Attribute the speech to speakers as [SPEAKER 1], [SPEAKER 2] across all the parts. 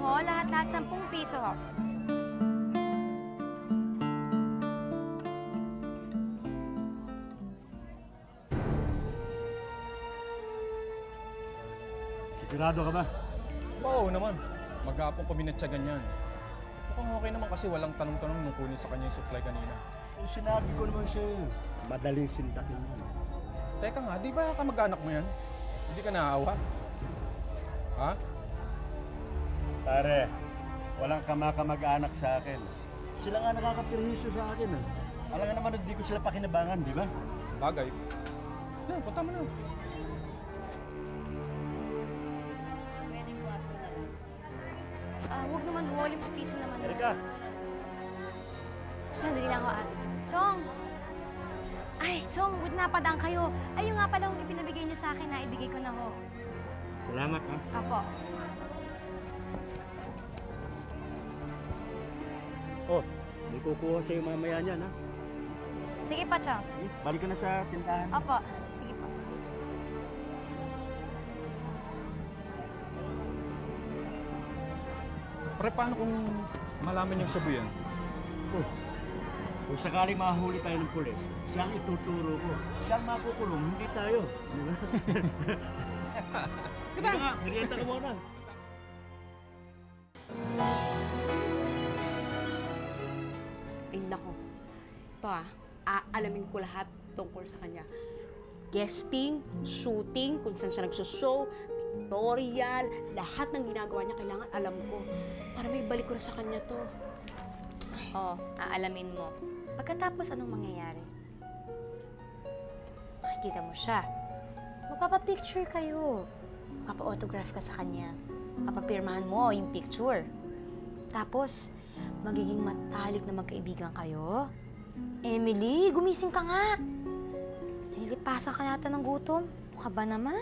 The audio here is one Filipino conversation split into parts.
[SPEAKER 1] ho, lahat-lahat 10 piso ho.
[SPEAKER 2] Sigurado ka ba?
[SPEAKER 3] Oo naman. Maghapon ko minatsagan yan. Mukhang okay naman kasi walang tanong-tanong nung kunin sa kanya yung supply kanina.
[SPEAKER 2] Eh, sinabi ko naman sa'yo, madaling sindakin yan.
[SPEAKER 3] Teka nga, di ba kamag-anak mo yan? Hindi ka naaawa? Ha?
[SPEAKER 2] Pare, walang kamag-anak sa akin. Sila nga nakakapirhisyo sa akin. Alam nga naman, hindi ko sila pakinabangan, di ba?
[SPEAKER 3] Bagay. Yan, punta mo na.
[SPEAKER 1] Huwag naman ho, 5 piso naman.
[SPEAKER 2] Erika!
[SPEAKER 1] Sandali lang ho, Chong! Ay, Chong, buti napadaan kayo. Ayun nga pala yung ipinabigay niyo sa akin na ibigay ko na ho.
[SPEAKER 2] Salamat, ha?
[SPEAKER 1] Apo.
[SPEAKER 2] Oh, may kukuha sa'yo mamaya niyan, ha?
[SPEAKER 1] Sige pa, Chong.
[SPEAKER 2] Balik ka na sa tindahan.
[SPEAKER 1] Opo. Sige po.
[SPEAKER 3] Pre, paano kung malaman yung sabu yan?
[SPEAKER 2] Oh, kung sakaling mahuli tayo ng pulis, siya ang ituturo ko. Siya ang makukulong, hindi tayo. Di ba? Hindi nga, merienda ka muna.
[SPEAKER 4] Ay nako, ito aalamin ko lahat tungkol sa kanya. Guesting, shooting, kung saan siya nagsushow, pictorial, lahat ng ginagawa niya kailangan alam ko. Para may balik ko na sa kanya to.
[SPEAKER 1] Oh, aalamin mo. Pagkatapos anong mangyayari? Makikita mo siya. Magpapapicture kayo. Magpapa-autograph ka sa kanya. Papapirmahan mo yung picture. Tapos, magiging matalik na magkaibigan kayo. Emily, gumising ka nga. Nililipasan ka yata ng gutom. Mukha ba naman?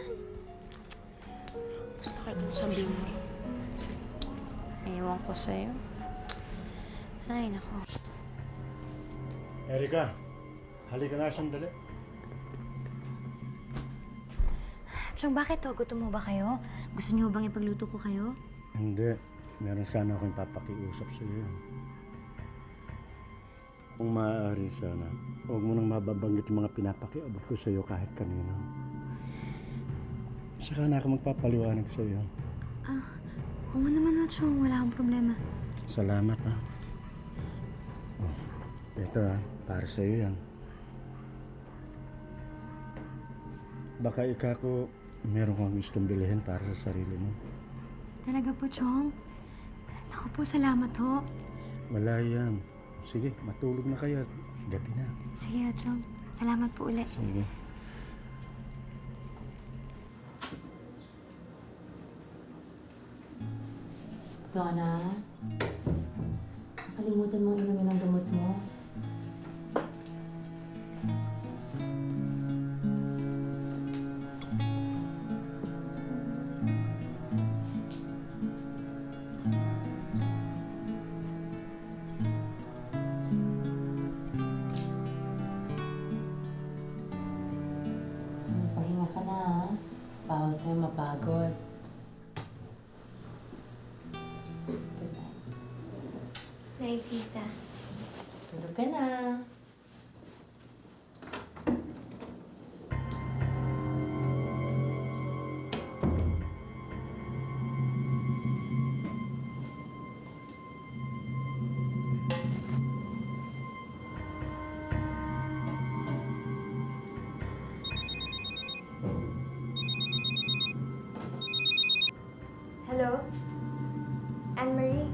[SPEAKER 4] Basta kahit anong sabihin mo.
[SPEAKER 1] Ewan ko sa'yo. Ay, nako.
[SPEAKER 2] Erika, halika nga sandali.
[SPEAKER 1] Chong, bakit to? Gutom mo ba kayo? Gusto niyo bang ipagluto ko kayo?
[SPEAKER 2] Hindi. Meron sana akong papakiusap sa iyo. Kung maaari sana, huwag mo nang mababanggit yung mga pinapakiabot ko sa iyo kahit kanino. Saka na ako magpapaliwanag sa iyo.
[SPEAKER 1] Oo naman na, Chong. Wala akong problema.
[SPEAKER 2] Salamat, ha. Oh, ito, ha. Para sa iyo yan. Baka ikako, meron kang gustong bilhin para sa sarili mo.
[SPEAKER 1] Talaga po, Chong? Ako po, salamat ho.
[SPEAKER 2] Wala yan. Sige, matulog na kayo. Gabi na.
[SPEAKER 1] Sige, Chong. Salamat po ulit.
[SPEAKER 2] Sige.
[SPEAKER 5] Donna, nakalimutan mo inumin ang gamot mo. Pahinga ka na, ha? Bawal sa'yo mapagod. Good night.
[SPEAKER 1] Night, tita.
[SPEAKER 5] Tulog ka na.
[SPEAKER 1] Hello? Anne-Marie?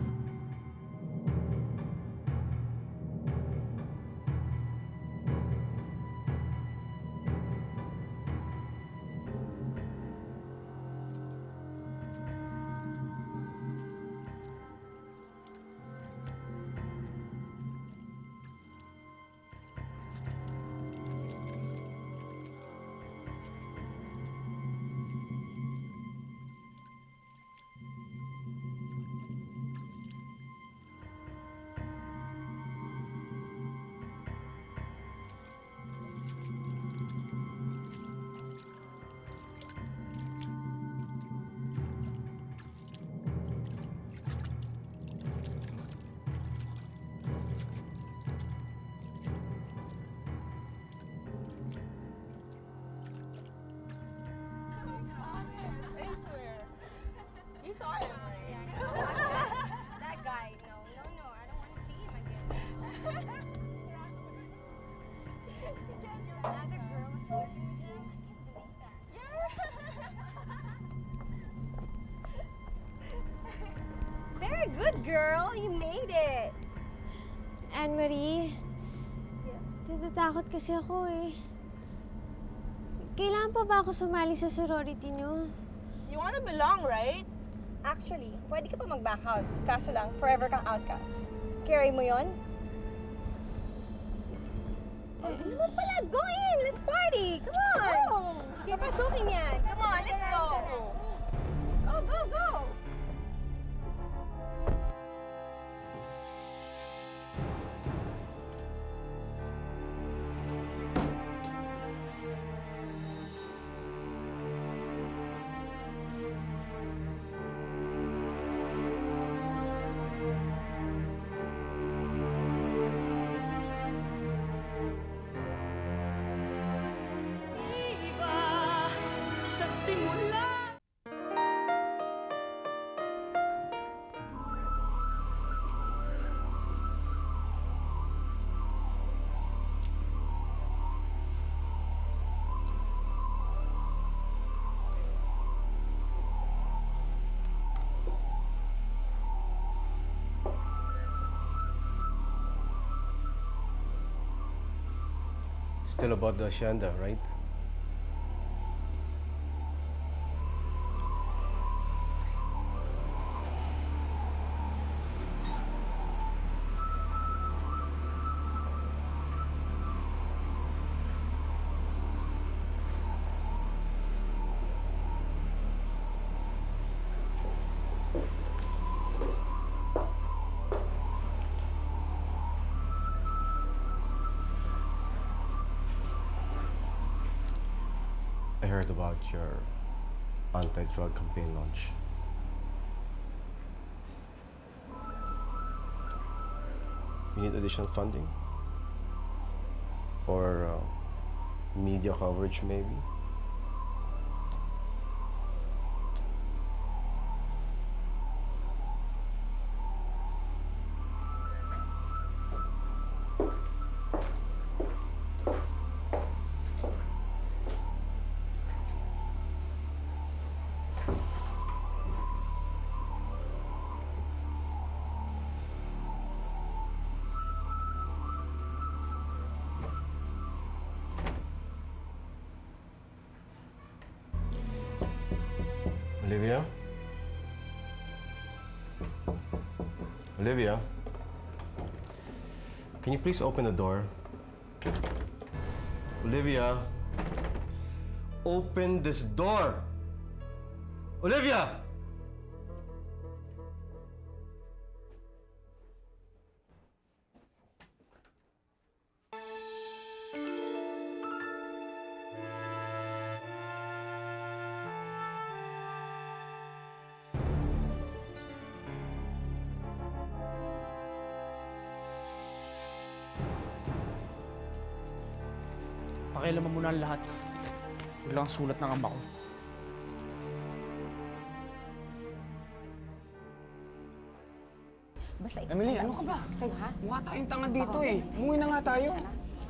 [SPEAKER 6] You saw him, right?
[SPEAKER 7] Yeah, so that guy. No, no, no. I don't want to see him again. Another girl was flirting with him. I can't believe that. Very good, girl. You made it.
[SPEAKER 8] Anne-Marie, natatakot kasi ako eh. Kailangan pa ba ako sumali sa sorority niyo?
[SPEAKER 6] You wanna belong, right?
[SPEAKER 7] Actually, pwede ka pa mag-back out. Kaso lang, forever kang outcast. Carry mo yon? Ano naman pala? Go in! Let's party! Come on! Papasukin yan! Come on, let's go! Go, go, go!
[SPEAKER 9] Still about the hacienda, right? I heard about your anti-drug campaign launch. You need additional funding? Or media coverage, maybe? Olivia? Olivia? Can you please open the door? Olivia? Open this door! Olivia!
[SPEAKER 10] Pakialaman mo na ang lahat. Biglang sulat ng ama ko.
[SPEAKER 7] Basta
[SPEAKER 11] Emily, ano ka ba?
[SPEAKER 7] Sa'yo, ha?
[SPEAKER 11] Mukha tayong tanga dito eh. Umuwi na nga tayo.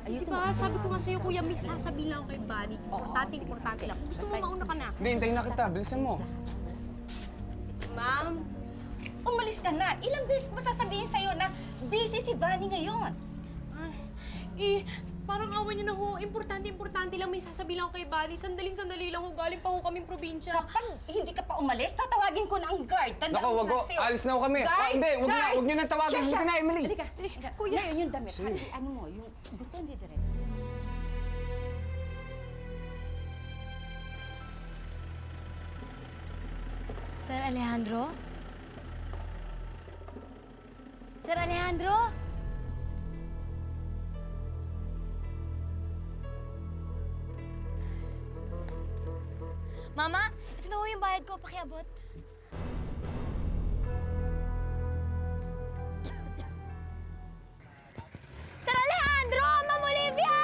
[SPEAKER 4] Di ba, sabi ko nga sa'yo, kuya, may sasabihin lang ako kay Bunny. Importante lang. Gusto mo mauna ka na.
[SPEAKER 11] Hindi, hintayin na kita. Bilisan mo.
[SPEAKER 7] Ma'am, umalis ka na. Ilang beses ko masasabihin sa'yo na busy si Bunny ngayon.
[SPEAKER 4] Parang awan niyo na ho. Importante lang may sasabihin lang ako kay Bunny. Sandali lang ho. Galing pa ho kaming probinsya.
[SPEAKER 7] Kapag hindi ka pa umalis, tatawagin ko na ang guard. Tandaan
[SPEAKER 11] Naku,
[SPEAKER 7] ko
[SPEAKER 11] wag ko.
[SPEAKER 7] sa'yo.
[SPEAKER 11] Alis na ako kami.
[SPEAKER 7] Guard!
[SPEAKER 11] Hindi, wag na.
[SPEAKER 7] Guard!
[SPEAKER 11] Wag niyo na tawagin.
[SPEAKER 7] Siya,
[SPEAKER 11] Halika na, Emily.
[SPEAKER 7] Halika. Kuya. Ngayon yung damit. Ano mo, yung gusto hindi direct.
[SPEAKER 1] Sir Alejandro? Sir Alejandro? Mama, ito na ho yung bayad ko. Pakiabot. Sir Alejandro! Ma'am Olivia!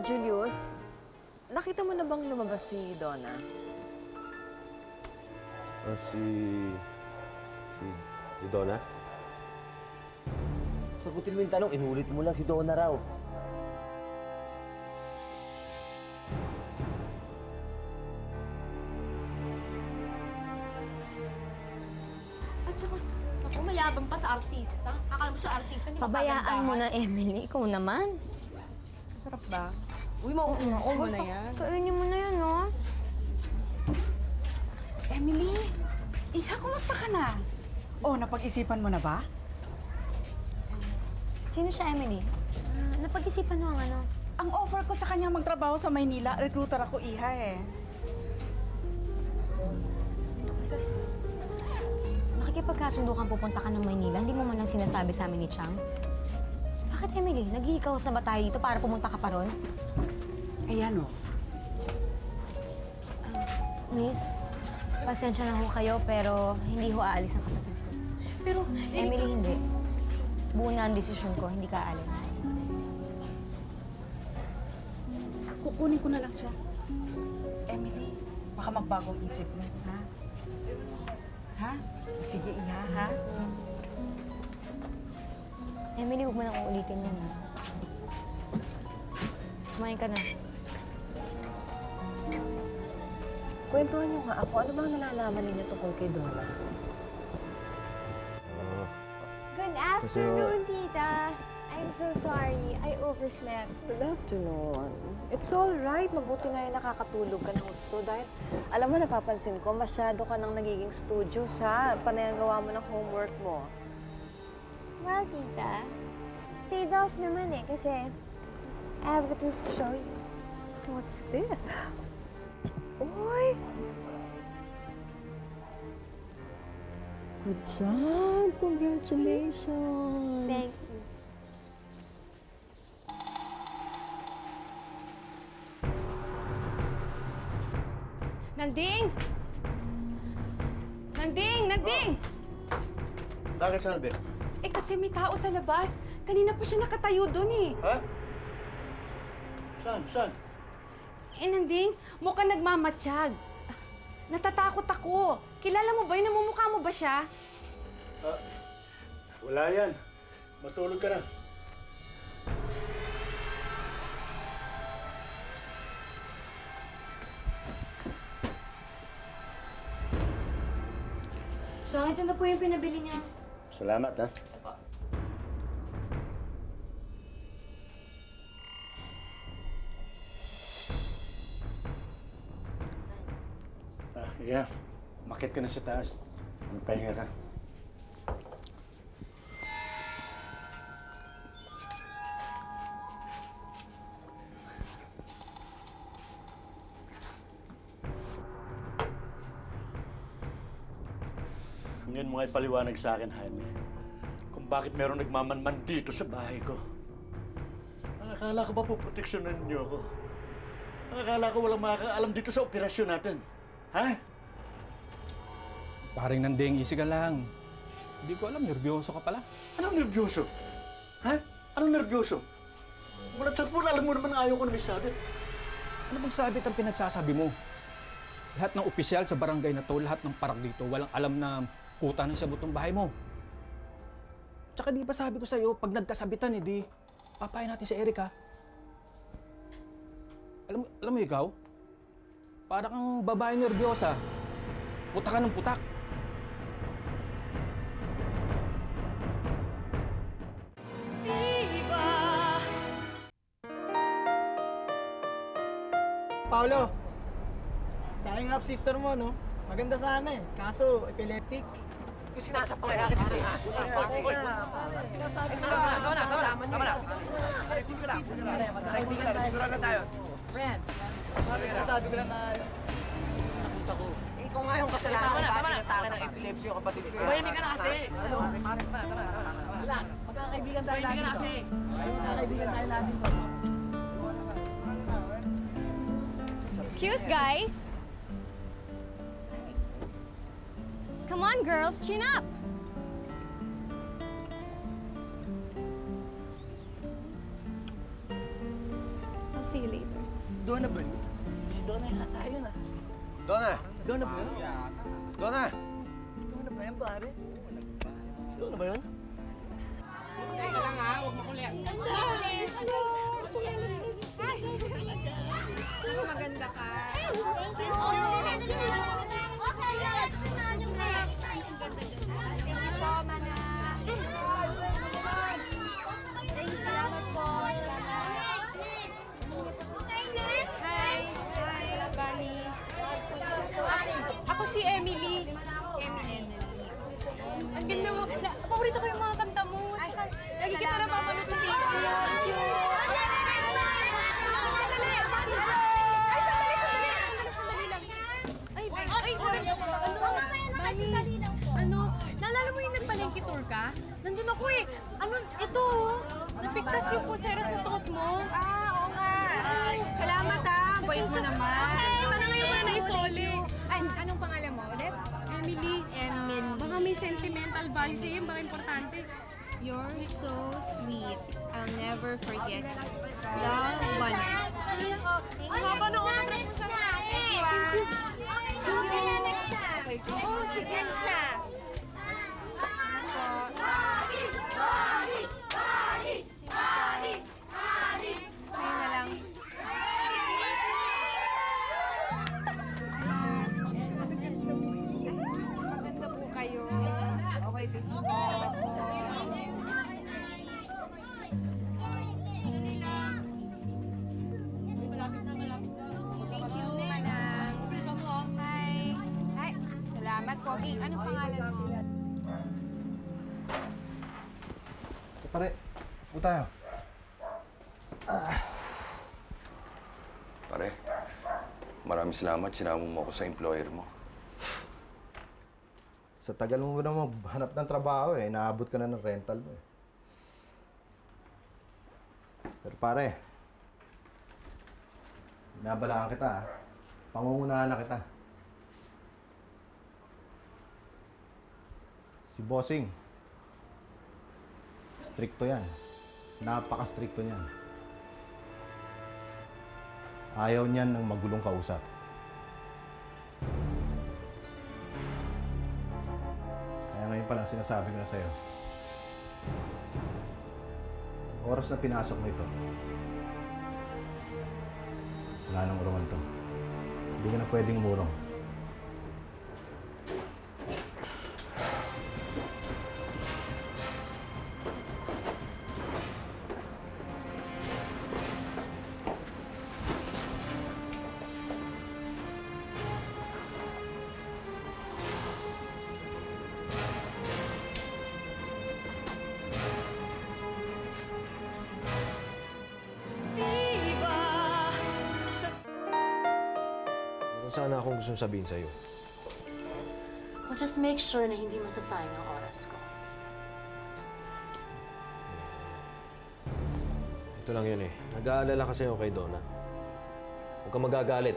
[SPEAKER 6] Julius, nakita mo na bang lumabas si Donna?
[SPEAKER 9] Si Donna?
[SPEAKER 12] Sagutin mo yung tanong, inulit mo lang si Donna raw.
[SPEAKER 4] At saka, ako mayabang pa sa artista. Akala mo siya artista, hindi
[SPEAKER 1] Pabayaan mo na, Emily. Ikaw naman.
[SPEAKER 4] Masarap ba? Uy, mauungo mo na yan.
[SPEAKER 8] Kainin mo na yan, no?
[SPEAKER 13] Emily, Iha, kumusta ka na? Oh, napag-isipan mo na ba?
[SPEAKER 1] Sino siya, Emily? Napag-isipan mo ang ano?
[SPEAKER 13] Ang offer ko sa kanya magtrabaho sa Maynila, recruiter ako, Iha eh.
[SPEAKER 1] Nakikipagkasundo kang pupunta ka ng Maynila, hindi mo man lang sinasabi sa amin ni Chang? Bakit, Emily? Naghihikaos na ba tayo dito para pumunta ka pa ron?
[SPEAKER 13] Ayan oh.
[SPEAKER 1] Miss, pasensya na ho kayo, pero hindi ho aalis ang kapatid ko.
[SPEAKER 13] Pero,
[SPEAKER 1] Emily, hindi. Buo na ang desisyon ko, hindi ka aalis.
[SPEAKER 13] kukunin ko na lang siya. Emily, baka magbagong isip mo, ha? Ha? Sige, Iha, ha?
[SPEAKER 1] Emily, huwag mo na uulitin yan, ha? Kumain ka na.
[SPEAKER 6] Kwentuhan niyo nga ako, ano bang nalalaman ninyo tungkol kay Donna?
[SPEAKER 8] Good afternoon, tita. I'm so sorry. I overslept.
[SPEAKER 6] Good afternoon. It's all right. Mabuti nga yung nakakatulog ka ng gusto dahil alam mo, napapansin ko, masyado ka nang nagiging studio sa panayagawa mo ng homework mo.
[SPEAKER 8] Well, tita, paid off naman eh kasi I have the proof to show you.
[SPEAKER 6] What's this? Uy! Good job! Congratulations!
[SPEAKER 8] Thank you.
[SPEAKER 4] Nanding! Nanding! Nanding!
[SPEAKER 2] Bakit, Salve?
[SPEAKER 4] Eh kasi may tao sa labas. Kanina pa siya nakatayo dun eh.
[SPEAKER 2] Ha? Saan? Saan?
[SPEAKER 4] Eh Nanding, mukhang nagmamatsyag. Natatakot ako. Kilala mo ba yun? Namumukha mo ba siya?
[SPEAKER 2] Wala yan. Matulog ka na.
[SPEAKER 1] So, ito na po yung pinabili niya.
[SPEAKER 2] Salamat, ha? Yeah. Makit ka na sa taas. Magpahinga ka. Ngayon mo nga ipaliwanag sa akin, Jaime, kung bakit meron nagmamanman dito sa bahay ko. Akala ko ba puproteksyonan niyo ako? Akala ko walang makakaalam dito sa operasyon natin. Ha?
[SPEAKER 3] Paring Nanding, easy ka lang. Hindi ko alam, nervyoso ka pala.
[SPEAKER 2] Anong nervyoso? Ha? Anong nervyoso? Mulat sa pula, alam mo naman ayaw ko na may sabit.
[SPEAKER 3] Ano bang sabit ang pinagsasabi mo? Lahat ng opisyal sa barangay na to, lahat ng parak dito, walang alam na kuta ng sabot ng bahay mo. Tsaka di ba sabi ko sa'yo, pag nagkasabitan, edi papayin natin si Erica. Alam mo ikaw? Para kang babae nervyosa. Putak ka ng putak.
[SPEAKER 11] Paolo, sayang half sister mo, no? Maganda sana eh. Kaso, epileptic.
[SPEAKER 12] Yung sinasapang kaya kita.
[SPEAKER 11] Sinasabi ko lang.
[SPEAKER 12] Magkakaibigan tayo.
[SPEAKER 11] Friends. Sinasabi ko lang na nakita ko.
[SPEAKER 12] Ikaw nga yung kasalanan. Tama na. Ng epilepsy yung kapatid ko.
[SPEAKER 11] Mahimik ka na kasi. Relax. Magkakaibigan tayo lagi dito. Magkakaibigan tayo lagi dito.
[SPEAKER 7] Excuse, guys. Come on, girls, chin up. see you later.
[SPEAKER 11] Donna ba yun? Si Donna yata yun ah.
[SPEAKER 9] Donna!
[SPEAKER 11] Donna ba yun?
[SPEAKER 9] Donna!
[SPEAKER 11] Donna ba yan, pare? Si Donna ba yun?
[SPEAKER 7] Mas maganda ka.
[SPEAKER 8] Thank you. Okay lang. Saan yung next?
[SPEAKER 7] Thank you po, Mana.
[SPEAKER 8] Salamat po. Salamat.
[SPEAKER 7] Hi! Hi, Bunny. Ako si Emily. Ang ganda mo. Paborito ko yung mga kanta mo. Tsaka, lagi kita napapanood sa TV. Thank you. Sandali lang. Ay, Bunny, naalala mo yung nagpalengke tour ka? Nandun ako eh. Ito oh. Napigtas yung pulseras na suot mo. Oo nga. Salamat Bait mo naman. Okay, baka ngayon mo na naisoli. Anong pangalan mo ulit? Emily. Baka may sentimental value sa'yo, baka importante.
[SPEAKER 8] You're so sweet. I'll never forget you. Love, Bunny.
[SPEAKER 7] Ang haba ng autograph mo sa akin. Oo, sige. Next na. Sa'yo na lang. Mas maganda po kayo. Okay, baby. Salamat po. Thank you, Manang. Hi. Hi. Salamat, Pogi. Anong pangalan mo?
[SPEAKER 9] Pare, punta tayo.
[SPEAKER 14] Pare, maraming salamat. Sinama mo ako sa employer mo.
[SPEAKER 9] Sa tagal mo na maghanap ng trabaho naabot ka na ng rental mo Pero pare, binabalaan kita Pangungunahan na kita. Si Bossing, stricto yan. Napaka-stricto niyan. Ayaw niyan ng magulong kausap. Kaya ngayon pa lang sinasabi ko na sa'yo. Oras na pinasok mo ito, wala nang urungan to. Hindi ka na pwedeng umurong. Sana akong gusto sabihin sa'yo.
[SPEAKER 5] Well, just make sure na hindi masasayang ang oras ko.
[SPEAKER 9] Ito lang yun Nag-aalala kasi ako kay Donna. Huwag kang magagalit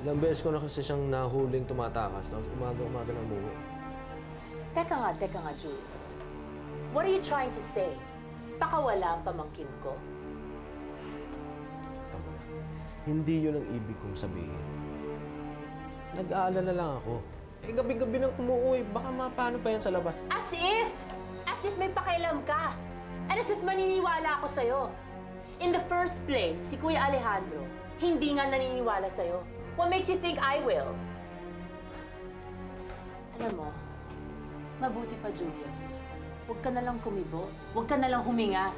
[SPEAKER 9] Ilang beses ko na kasi siyang nahuling tumatakas, tapos umaga na umuwi.
[SPEAKER 5] Teka nga, Jules. What are you trying to say? Pakawala ang pamangkin ko?
[SPEAKER 9] Tama na. Hindi yun ang ibig kong sabihin. Nag-aalala lang ako. Gabi-gabi nang umuwi. Baka paano pa yan sa labas?
[SPEAKER 5] As if! As if may pakialam ka. And as if maniniwala ako sa'yo. In the first place, si Kuya Alejandro, hindi nga naniniwala sa'yo. What makes you think I will? Alam mo, mabuti pa, Julius. Huwag ka na lang kumibo. Huwag ka na lang huminga.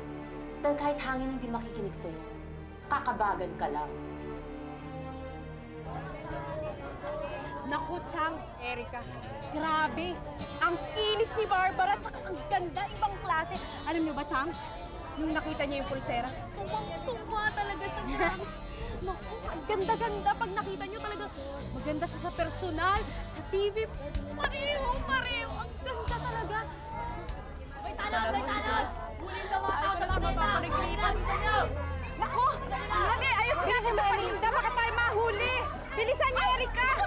[SPEAKER 5] Dahil kahit hangin hindi makikinig sa'yo, kakabagan ka lang.
[SPEAKER 4] Naku, Chang, Erika. Grabe. Ang kinis ni Barbara, tsaka ang ganda, ibang klase. Alam niyo ba, Chang? Nung nakita niya yung pulseras, tuwang-tuwa talaga siya. Naku, ang ganda-ganda. Pag nakita niyo talaga, maganda siya sa personal, sa TV. Pareho. Ang ganda talaga. May tanod! Hulin ka mga tao sa makita! Naku! Dali, ayos nga sa palinda, baka tayo mahuli! Bilisan niyo, Erika!